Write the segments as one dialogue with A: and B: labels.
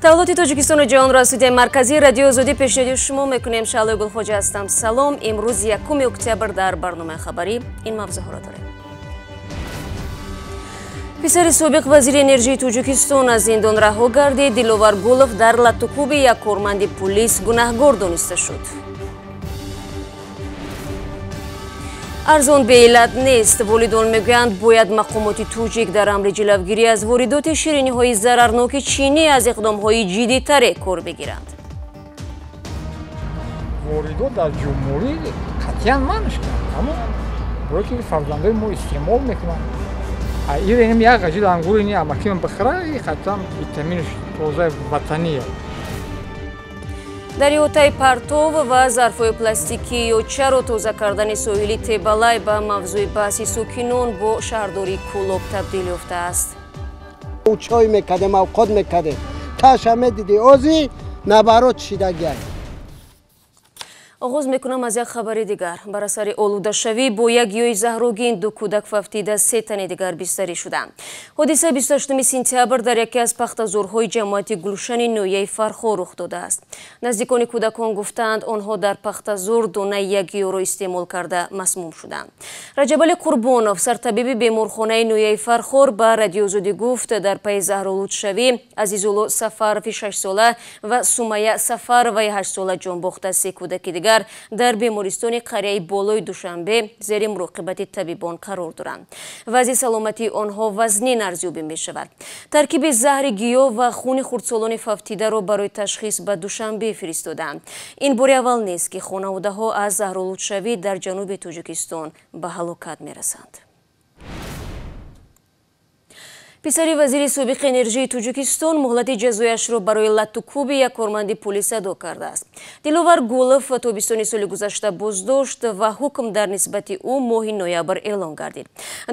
A: تولد تاجیکستان و جهان را استودیوی مرکزی رادیو آزادی پیشنهاد شما میکنیم. شعله گلخوجه هستم. سلام. امروز 1 اکتبر در برنامه خبری این موضوع را داریم. پسر سابق وزیر انرژی تاجیکستان از زندان رها گردید. دلوار گولف در لطوکوب یک کارمند پلیس گناهکار دانسته شد. ارزان به علت نیست. والیدان میگویند باید مقامات تاجیک در امر جلوگیری از واردات شیرینی های ضررناک چینی از اقدام های جدی تر کار بگیرند.
B: واردات در جمهوری قطعا منش کنند، اما برای که فرزندای ما استعمال میکنند. این یک قجیل انگور اینی اماکی من بخره قطعا ویتامینش تازه وطنیه.
A: دریاچه پرتو و ظرف‌های پلاستیکی یا چرا تازه کردن ساحلی تبالای به موضوع بحث ساکنان با شهرداری کولوب تبدیل یافته است.
C: او چای میکردیم اوقات میکردیم تاش همه دیدی اوزی نبرات شیدگی.
A: آغاز میکنم از یک خبر دیگر. بر اثر آلوده شوی با یک گیاه زهرآگین 2 کودک فوتیده 3 تن دیگر بستری شدند. حادثه 28 سپتامبر در یکی از پخته‌زارهای جماعت گلشن نویه فرخو رخ داده است. نزدیکان کودکان گفتند آنها در پخته‌زار دانه یک گیاه را استعمال کرده مسموم شدند. رجب علی قربانوف سرطبیب بیمارخانه نویه فرخو به رادیو آزادی گفت در پی زهرآلود شوی عزیزالله سفرف 6 ساله و سمیه سفر و 8 ساله جان باخته 3 کودک دیگر در بیمارستان قریه بالای دوشنبه زیر مراقبت طبیبان قرار دارند. وضع سلامتی آنها وزنین ارزیابی می شود. ترکیب زهر گیاه و خون خردسالان فوتیده را برای تشخیص به دوشنبه فرستادند. این بار اول نیست که خانواده ها از زهرآلود شوی در جنوب تاجیکستان به هلاکت می رسند. پسر وزیر سابق انرژی تاجیکستان مهلت جزایش را برای لطوکوب یک کارمند پلیس ادا کرده است. دلوار گولف تابستان سال گذشته بازداشت و حکم در نسبت او ماه نوامبر اعلان گردید.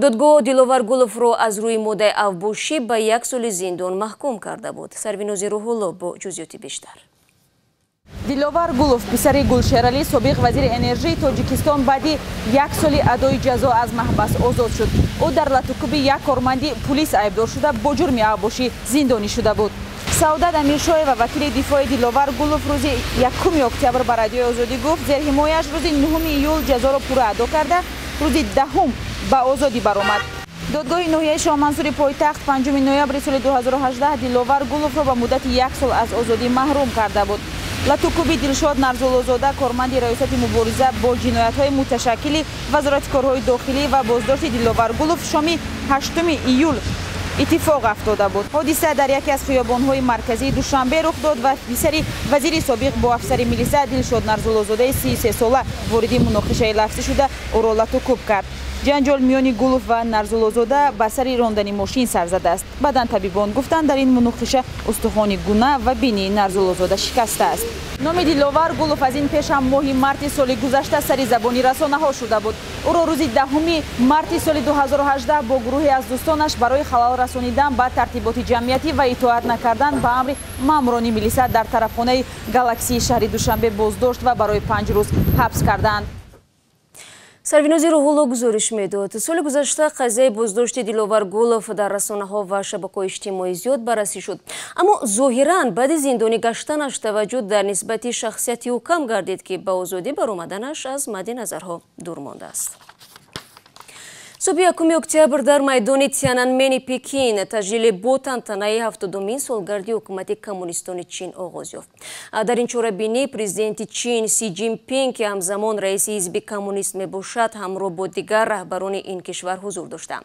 A: دادگاه دلوار گولف را از روی ماده اوباشی به 1 سال زندان محکوم کرده بود. سرویناز روح‌الله با جزئیات بیشتر.
D: دلوار گولف پسر گلشرعلی سابق وزیر انرژی تاجیکستان بعد 1 سال ادای جزا از محبس آزاد شد. او در لطوکوب یک کارمند پلیس عیبدار شده با جرم اوباشی زندانی شده بود. سعادت امیرشاه و وکیل دفاع دلوار گولف روز 1 اکتبر به رادیو آزادی گفت زیر حمایش روز 9 ایول جزا را پورا ادا کرده روز 10 به آزادی برآمد. دادگاه ناحیه شاه منصور پایتخت 5 نوامبر سال 2018 دلوار گولف را به مدت 1 سال از آزادی محروم کرده بود. لطوکوبی دلشاد نرزالوزاده کارمند ریاست مبارزه با جنایت‌های متشکل وزارت کارهای داخلی و بازداشت دلوار گولف شام 8 ایول اتفاق افتاده بود. حادثه در یکی از خیابان‌های مرکزی دوشنبه رخ داد و پسر وزیر سابق با افسر میلیسا دلشاد نرزالوزاده 33 ساله وارد مناقشه لفظی شده او را لطوکوب کرد. جنجال میان گولف و نرزالوزاده به سر راندن ماشین سر زده است. بعداً طبیبان گفتند در این مناقشه استخوان گونه و بینی نرزالوزاده شکسته است. نام دلوار گولف از این پیش هم ماه مارت سال گذشته سر زبانی رسانه‌ها شده بود. او را روز 10 مارت سال 2018 با گروهی از دوستانش برای خلال رسانیدن به ترتیبات جمعیتی و اطاعت نکردن به امر ماموران میلیسا در طرفخانه گالاکسی شهر دوشنبه بازداشت و برای 5 روز حبس کردند.
A: سرویناز روح‌الله گزارش میداد. سال گذشته قضیه بازداشت دلوار گولف در رسانه‌ها و شبکه‌های اجتماعی زیاد بررسی شد، اما ظاهراً بعد زندانی گشتنش توجه در نسبت شخصیتی او کم گردید که به آزادی برآمدنش از مد نظرها دور مانده است. صبح 1 اکتبر در میدان تیانانمن پکین تجلیل با تنطنه 70مین سالگردی حکومت کمونیستان چین آغاز یافت. در این چهاره‌بینی پرزیدنت چین سی جین پینگ که همزمان رئیس حزب کمونیست میباشد همراه با دیگر رهبران این کشور حضور داشتند.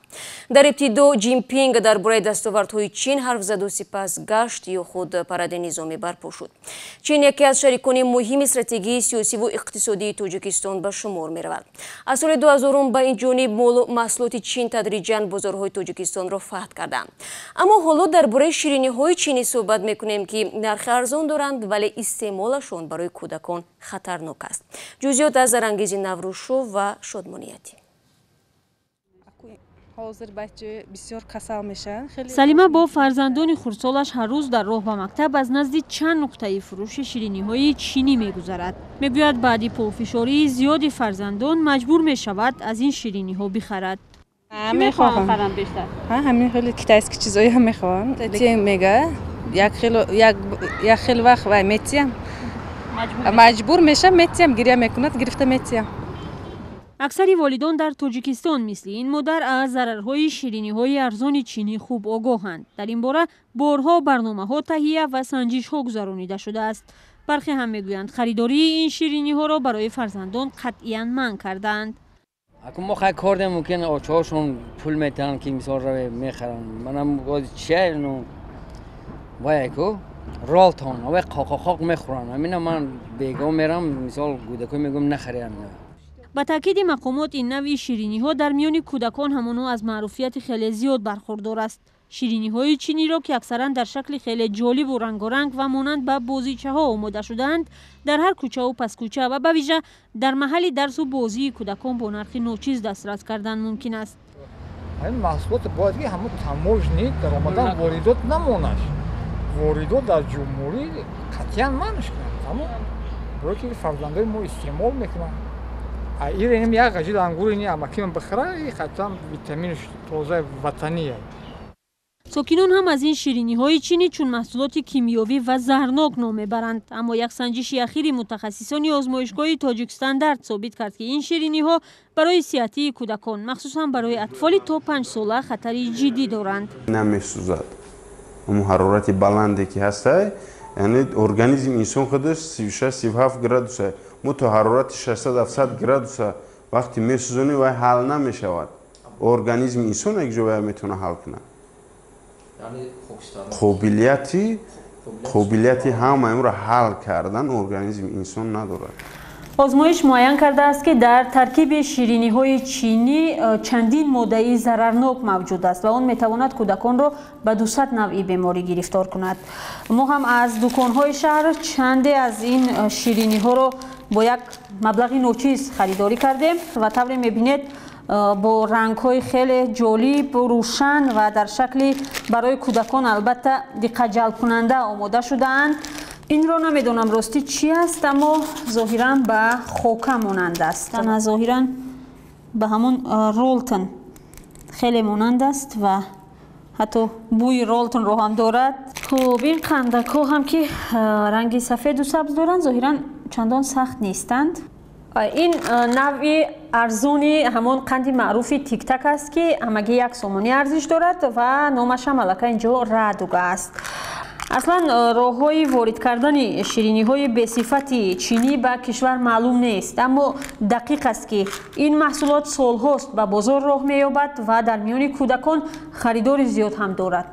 A: در ابتدا جین پینگ درباره دستاوردهای چین حرف زد و سپس گشت یا خود پرده نظامی برپا شد. چین یکی از شریکان مهم استراتژی سیاسی و اقتصادی تاجیکستان به شمار می‌رود. از سال 2000 به این جانب محصولات چین تدریجاً بازارهای تاجیکستان را فتح کردند. اما حالا درباره شیرینی‌های چینی صحبت می‌کنیم که نرخ ارزان دارند ولی استعمالشان برای کودکان خطرناک است. جزئیات از زرانگیز نوروشو و شادمانیتی.
E: سلیمه با فرزندان خردسالش هر روز در راه به مکتب از نزد چند نقطه فروش شیرینی‌های چینی می‌گذرد. می‌گوید بعد پرفشاری زیاد فرزندان مجبور می‌شود از این شیرینی‌ها بخرد.
F: میخوام بیشتر. همین خیلی کتایس که چیزایی هم میخوام. میگه
D: یک خیلی وقت و میتیم مجبور میشم میتیم گریه میکند گرفته میتیم.
E: اکثری والدان در تاجیکستان مثل این مادر از ضررهای شیرینی‌های ارزان چینی خوب آگاهند. در این باره بارها برنامه‌ها تهیه و سنجش‌ها گذرانیده شده است. برخی هم میگویند خریداری این شیرینی‌ها را برای فرزندان قطعاً منع کردند.
F: اگه ما خیلی کار داریم ممکن آچه‌هاشون پول میتونن که مثال رو میخرن. منم چیه نو وایکو رالتون و خاک میخورن. همین من بیگاه میرم مثال کودکای میگم نخرین.
E: با تاکید مقامات این نوع شیرینی‌ها در میان کودکان همانو از معروفیت خیلی زیاد برخوردار است. شیرینی‌های چینی را که اکثرا در شکل خیلی جالب و رنگارنگ و مانند به بازیچه‌ها آماده شده‌اند در هر کوچه و پس کوچه و به ویژه در محل درس و بازی کودکان با نرخ ناچیز دسترس کردن ممکن است.
B: این محصولات باید که همون تموجنی در آمدن واردات نمونش. واردات در جمهوری قطعاً منعش کنند. اما برای که فرزندان ما استعمال میکنن. این یک قجیل انگور اینی اما که من بخره قطعاً ویتامینش تازه وطنیه.
E: ساکنان هم از این شیرینی‌های چینی چون محصولات کیمیاوی و زهرناک نام میبرند، اما یک سنجش اخیر متخصصان آزمایشگاه تاجیکستان ثابت کرد که این شیرینی‌ها برای صحت کودکان مخصوصاً برای اطفال تا 5 ساله خطری جدی دارند.
G: نمی‌سوزد. اون حرارت بلندی که هست، یعنی ارگانیسم انسان خودش 36-37 گرادوسه. تو حرارت 600-700 گرادوسه وقتی می‌سوزونی و حل نمی‌شود. ارگانیسم انسان یک جوری میتونه حل کنه. قابلیتی همه این را حل کردن ارگانیسم انسان ندارد.
E: آزمایش معین کرده است که در ترکیب شیرینی‌های چینی چندین ماده ضررناک موجود است و آن میتواند کودکان را به 200 نوع بیماری گرفتار کند. ما هم از دکان‌های شهر چند از این شیرینی‌ها را با یک مبلغ ناچیز خریداری کردیم و طوری می‌بینید با رنگ‌های خیلی جالب و روشن و در شکلی برای کودکان البته دقت جلب کننده آماده شده‌اند. این را نمیدونم راستی چی است اما ظاهراً به خوکه مانند است. ظاهراً به همون رولتون خیلی مانند است و حتی بوی رولتون رو هم دارد. خب این قندک ها هم که رنگی سفید و سبز دارند ظاهراً چندان سخت نیستند. این نوع ارزونی همون قند معروف تیک تک است که همگی 1 سومانی ارزش دارد و نامش هم البته اینجا ردوگه است. اصلا راه‌های وارد کردن شیرینی‌های به صفت چینی به کشور معلوم نیست، اما دقیق است که این محصولات سال‌هاست به بازار راه می‌یابد و در میان کودکان خریدار زیاد هم دارد.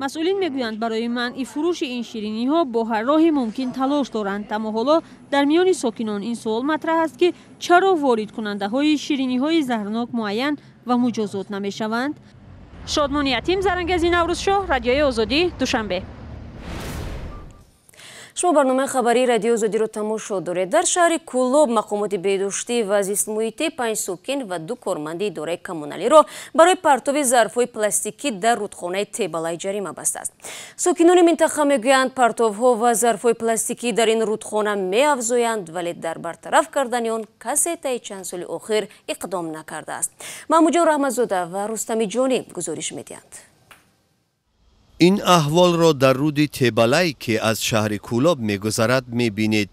E: مسئولین میگویند برای منع فروش این شیرینی‌ها با هر راهی ممکن تلاش دارند، اما حالا در میان ساکنان این سوال مطرح است که چرا وارد کننده‌های شیرینی‌های زهرناک معین و مجازات نمی‌شوند. شادمان یتیم، زرنگزی نوروز شاه، رادیوی آزادی، دوشنبه.
A: شما برنامه خبری رادیو آزادی رو تماشا دارید. در شهر کولوب مقامات بهداشتی و زیست محیطی 5 ساکن و 2 کارمند اداره کمونالی را برای پرتاب ظرف‌های پلاستیکی در رودخانه تیبالای جریمه بسته است. ساکنان منطقه میگویند پرتاب‌ها و ظرف‌های پلاستیکی در این رودخانه می‌افزایند ولی در برطرف کردن آن کسی تا چند سال اخیر اقدام نکرده است. محمود رحمت‌زاده و رستمی جانی گزارش می‌دهند.
H: این احوال را در رود تیبالای که از شهر کولوب می‌گذرد می‌بینید.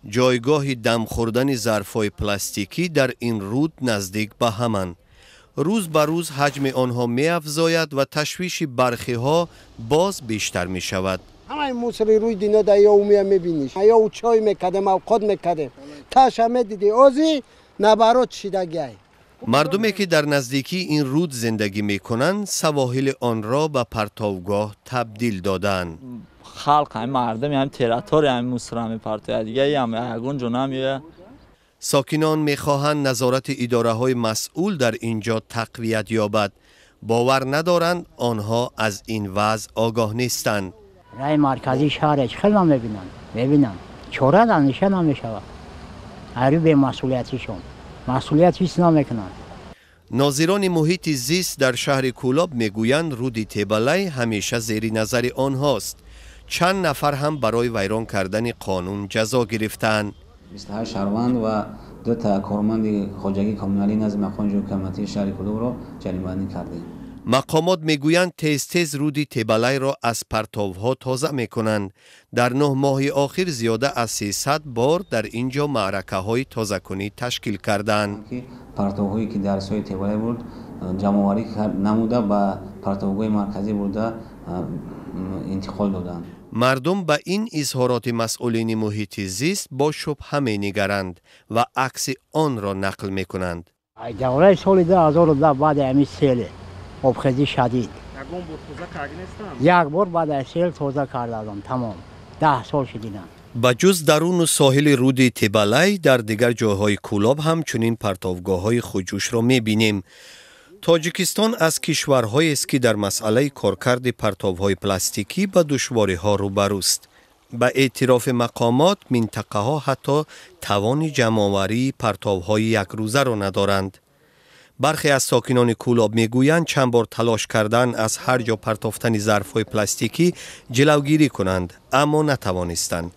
H: جایگاه دم خوردن ظرف‌های پلاستیکی در این رود نزدیک به همان. روز به روز حجم آنها می‌افزاید و تشویش برخی‌ها باز بیشتر می‌شود.
C: همه موسری روی دینا در یا اومیا می‌بینیش. یا او چای می‌کردم او قد می‌کردم. تاش هم دیدی اوزی نبرات شیدگی.
H: مردمی که در نزدیکی این رود زندگی می‌کنند سواحل آن را به پرتوگاه تبدیل دادند.
I: خلق هم مردم هم تراتور هم موسرم پرتو دیگه هم اگون جنم.
H: ساکنان می‌خواهند نظارت اداره‌های مسئول در اینجا تقویت یابد. باور ندارند آنها از این وضع آگاه نیستند.
J: رای مرکزی شهر خیلی می‌بینن. چوره دانشه نمی‌شود. هر به مسئولیتشون. مسئولیت هیچ نمیکنند.
H: ناظران محیط زیست در شهر کولوب میگویند رود تیبالای همیشه زیر نظر آنهاست. چند نفر هم برای ویران کردن قانون جزا گرفتند.
K: 28 شهروند و 2 کارمند خواجگی کمونالی نظم مقام حکومتی شهر کولوب را جریمه‌بندی کردیم.
H: مقامات میگویند تیز تیز رود تبلای را از پرتوها تازه میکنند. در 9 ماه آخر زیاده از 300 بار در اینجا معرکه های تازه کنی تشکیل کردند.
K: پرتوهایی که در سوی تبلای بود جمع‌آوری نموده با پرتوهای مرکزی بوده انتقال دادند.
H: مردم به این اظهارات مسئولین محیط زیست با شبهه می‌نگرند و عکس آن را نقل می‌کنند.
J: دوره سال 2010 بعد همین سیل آبخیزی شدید. یک بار بعد از سیل تازه کردم تمام. 10 سال شدیدم.
H: بجز درون و ساحل رود تبلای در دیگر جاهای کولاب هم چنین پرتوگاه‌های خودجوش را می‌بینیم. تاجیکستان از کشورهایی است که در مسئله کارکرد پرتوهای پلاستیکی به دشواری‌ها روبروست. به اعتراف مقامات منطقه‌ها حتی توان جمع‌آوری پرتوهای یک روزه را ندارند. برخی از ساکنان کولاب میگویند چند بار تلاش کردند از هر جا پرتافتن ظرف‌های پلاستیکی جلوگیری کنند اما نتوانستند.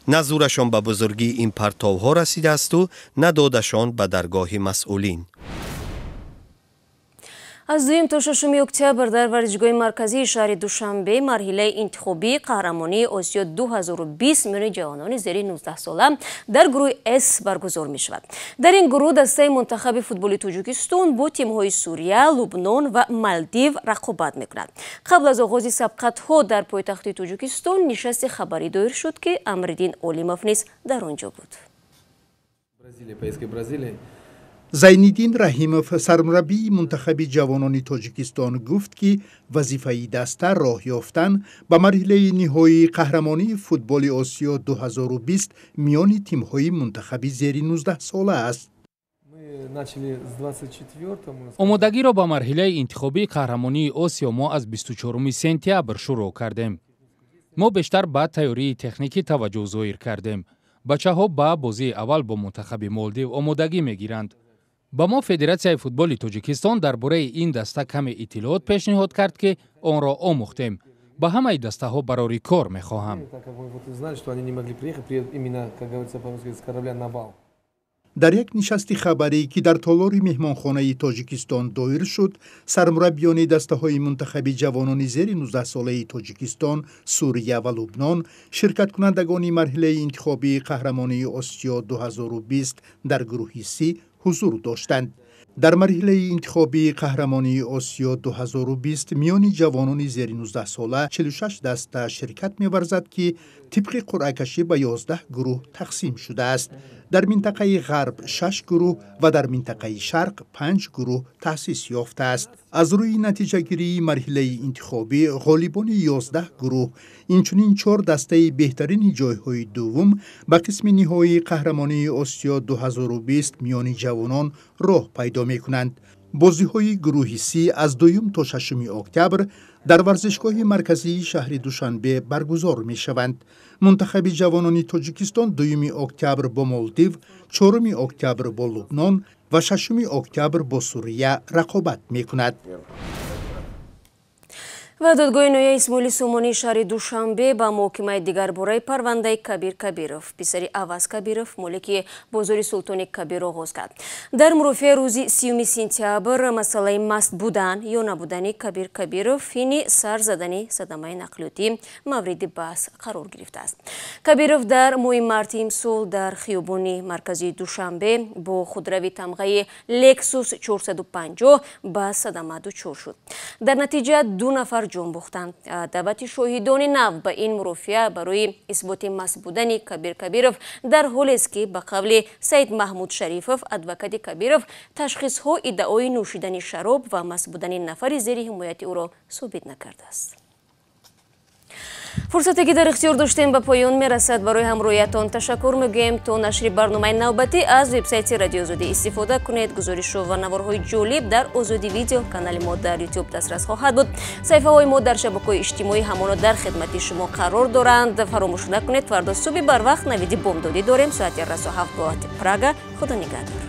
H: نه زورشان به بزرگی این پرتوها رسیده است و نه دادشان به درگاه مسئولین.
A: از 2 تا 6 اکتبر در ورزشگاه مرکزی شهر دوشنبه مرحله انتخابی قهرمانی آسیا 2020 میان جوانان زیر 19 ساله در گروه S برگزار می شود. در این گروه دسته منتخب فوتبال تاجیکستان با تیم‌های سوریه، لبنان و مالدیو رقابت می‌کند. قبل از آغاز سبقت‌ها در پایتخت تاجیکستان نشست خبری دایر شد که امرالدین علیموف نیز در آنجا بود.
L: زینالدین رحیموف سرمربی منتخب جوانان تاجیکستان گفت که وظیفه دسته راه یافتن به مرحله نهایی قهرمانی فوتبال آسیا 2020 میان تیم‌های منتخب زیر 19 ساله است.
M: آمادگی را با مرحله انتخابی قهرمانی آسیا ما از 24 سپتامبر شروع کردیم. ما بیشتر به تیاری تکنیکی توجه ظاهر کردیم. بچه‌ها با بازی اول با منتخب مالدیو آمادگی می‌گیرند. با ما فدراسیون فوتبال تاجیکستان درباره این دسته کم اطلاعات پیشنهاد کرد که آن را آموختیم. با همه دسته ها برای کار می‌خواهم.
L: در یک نشست خبری که در تالار مهمانخانه تاجیکستان دایر شد، سرمربیان دسته‌های منتخب جوانان زیر 19 ساله تاجیکستان، سوریه و لبنان شرکت کنندگان مرحله انتخابی قهرمانی آسیا 2020 در گروه C حضور داشتند. در مرحله انتخابی قهرمانی آسیا 2020 میان جوانان زیر 19 ساله 46 دسته شرکت می‌ورزد که طبق قرعه کشی به 11 گروه تقسیم شده است. در منطقه غرب 6 گروه و در منطقه شرق 5 گروه تأسیس یافته است. از روی نتیجه گیری مرحله انتخابی غالبان 11 گروه اینچنین 4 دسته بهترین جایهای دوم به قسم نهایی قهرمانی آسیا 2020 میان جوانان راه پیدا می کنند. بازی های گروه C از 2 تا 6 اکتبر در ورزشگاه مرکزی شهر دوشنبه برگزار می شوند. منتخب جوانان تاجیکستان 2 اکتبر با مالدیو، 4 اکتبر با لبنان و 6 اکتبر با سوریه رقابت می کند.
A: و دادگاه نوی اسماعیل سومانی شهر دوشنبه با محکمه دیگر برای پرونده کبیر کبیروف پسری عوض کبیروف مالک بازار سلطان کبیر آغاز کرد. در مرافعه روزی 30 سپتامبر مسئله مست بودن یا نبودن کبیر کبیروف یعنی سر زدن صدمه نقلیاتی مورد بحث قرار گرفته است. کبیروف در ماه مارت امسال در خیابان مرکزی دوشنبه با خودروی تمغه لکسوس 450 به صدمه دچار شد. در نتیجه 2 نفر جان باختند. دعوت شاهدان نو به این مرافعه برای اثبات مست بودن کبیر کبیروف در حالی است که به قول سید محمود شریفوف ادوکات کبیروف تشخیص ها ادعای نوشیدن شراب و مست بودن نفر زیر حمایت او را ثابت نکرده است. فرصتی که در اختیار داشتیم به پایان میرسد. برای همراهیتان تشکر میگوییم. تا نشر برنامه نوبتی از وبسایت رادیو آزادی استفاده کنید. گزارش و نوارهای جالب در آزادی ویدیو کانال ما در یوتیوب دسترس خواهد بود. صفحه های ما در شبکه‌های اجتماعی همانا در خدمت شما قرار دارند. فراموش نکنید فردا صبح بر وقت نوید بامدادی داریم. ساعت 7 با پراگا. خدا نگهدار.